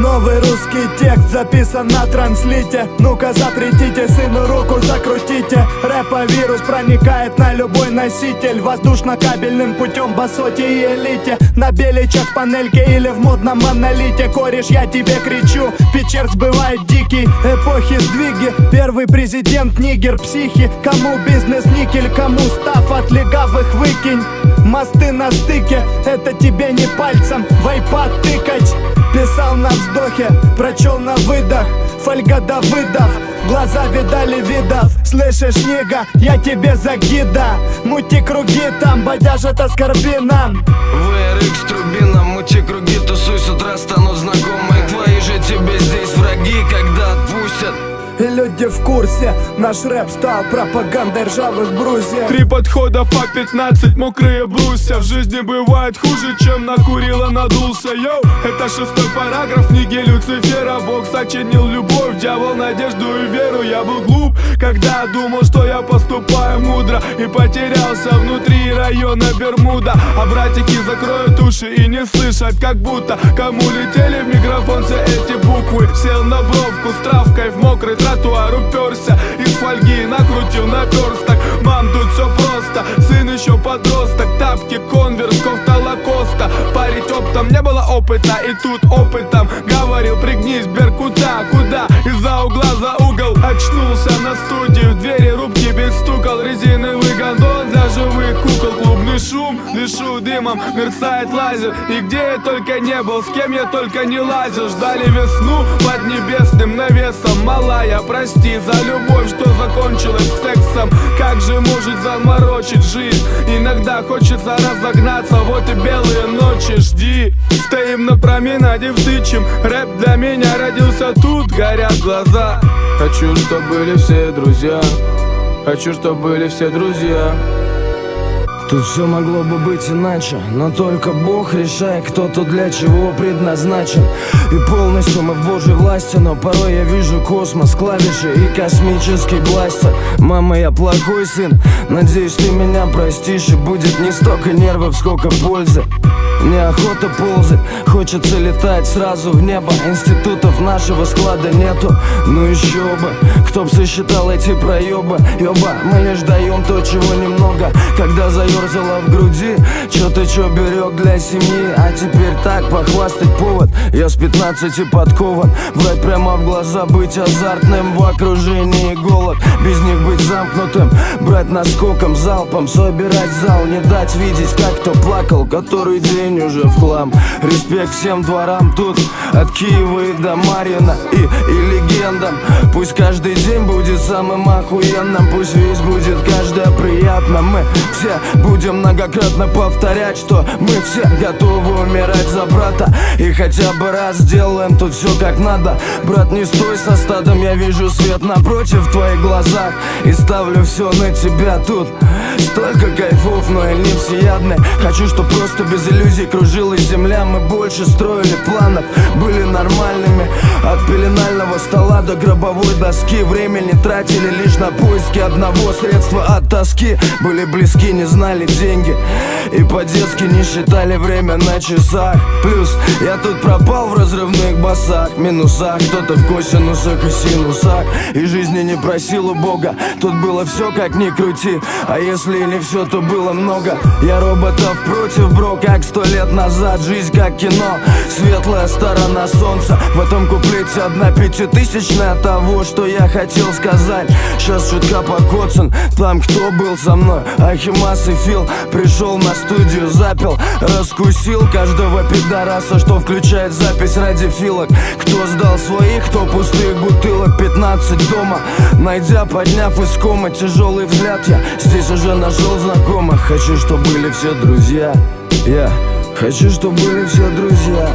Новый русский текст записан на транслите. Ну-ка запретите, сыну руку закрутите. Рэпа-вирус проникает на любой носитель. Воздушно-кабельным путем басоте и элите. На беличах панельке или в модном монолите. Кореш, я тебе кричу, Печерск бывает дикий. Эпохи сдвиги, первый президент нигер психи. Кому бизнес никель, кому став от легавых выкинь. Мосты на стыке, это тебе не пальцем в iPad тыкать. Писал на вздохе, прочел на выдох. Фольга Давыдов, глаза видали видов. Слышишь, нига, я тебе за гида. Мути круги там, бодяжат оскорбинам. VRX турбина, мути круги, тусуй, с утра станут знакомые. Твои же тебе здесь враги, когда отпустят. И люди в курсе, наш рэп стал пропагандой ржавых брусьев. 3 подхода по 15, мокрые брусья. В жизни бывает хуже, чем накурила, надулся. Йоу, это 6-й параграф книги Люцифера. Бог сочинил любовь, дьявол надежду и веру. Я был глуп, когда думал, что я поступаю мудро, и потерялся внутри района Бермуда. А братики закроют уши и не слышат, как будто кому летели в микрофон все эти буквы. Сел на бровку с травкой в мокрый тротуар, уперся из фольги, накрутил наперсток. Мам, тут все просто, сын еще подросток. Тапки, конверс, кофта Лакоста. Парить оптом не было опыта, и тут опытом говорил: пригнись, Беркута, куда? Из-за угла за угол очнулся на студию. В двери рубки бесстукал, резиновый гондон для живых кукол. Клубный шум, дышу дымом, мерцает лазер. И где я только не был, с кем я только не лазил. Ждали весну под небесным навесом. Малая, прости за любовь, что закончилась сексом. Как же может заморочить жизнь? Иногда хочется разогнаться, вот и белые ночи, жди. Стоим на променаде, втычем. Рэп для меня родился тут, горят глаза. Хочу, чтоб были все друзья. Хочу, чтоб были все друзья. Тут все могло бы быть иначе, но только Бог решает, кто тут для чего предназначен. И полностью мы в Божьей власти, но порой я вижу космос, клавиши и космический бластер. Мама, я плохой сын, надеюсь, ты меня простишь. И будет не столько нервов, сколько пользы. Неохота ползать, хочется летать сразу в небо. Институтов нашего склада нету, ну еще бы. Кто б сосчитал эти проебы? Ёба, мы лишь даем то, чего немного. Когда заерзала в груди, чё-то чё берег для семьи. А теперь так, похвастать повод. Я с 15 подкован. Врать прямо в глаза, быть азартным в окружении голод. Без них быть замкнутым, брать наскоком, залпом. Собирать зал, не дать видеть, как кто плакал, который день уже в хлам. Респект всем дворам тут, от Киева и до Марьина и легендам. Пусть каждый день будет самым охуенным, пусть весь будет каждое приятно. Мы все будем многократно повторять, что мы все готовы умирать за брата. И хотя бы раз сделаем тут все как надо. Брат, не стой со стадом, я вижу свет напротив в твоих глазах. И ставлю все на тебя тут. Столько кайфов, но и не всеядны. Хочу, чтоб просто без иллюзий кружилась земля. Мы больше строили планов, были нормальными. От пеленального стола до гробовой доски. Времени тратили лишь на поиски одного средства от тоски. Были близки, не знали деньги, и по-детски не считали время на часах. Плюс я тут пропал в разрывных басах, минусах. Кто-то в косинусах и синусах. И жизни не просил у Бога. Тут было все как ни крути. А если и не все, то было много. Я роботов против, бро, как 100 лет назад. Жизнь как кино, светлая сторона солнца. В этом куплете 1/5000 того, что я хотел сказать. Сейчас чутка покоцан, там кто был со мной? Ахимас и Фил. Пришел на студию, запил, раскусил каждого пидораса, что включает запись ради филок. Кто сдал своих, кто пустых бутылок. 15 дома, найдя, подняв из комы тяжелый взгляд, я здесь уже нашел знакомых. Хочу, чтобы были все друзья. Я хочу, чтобы были все друзья.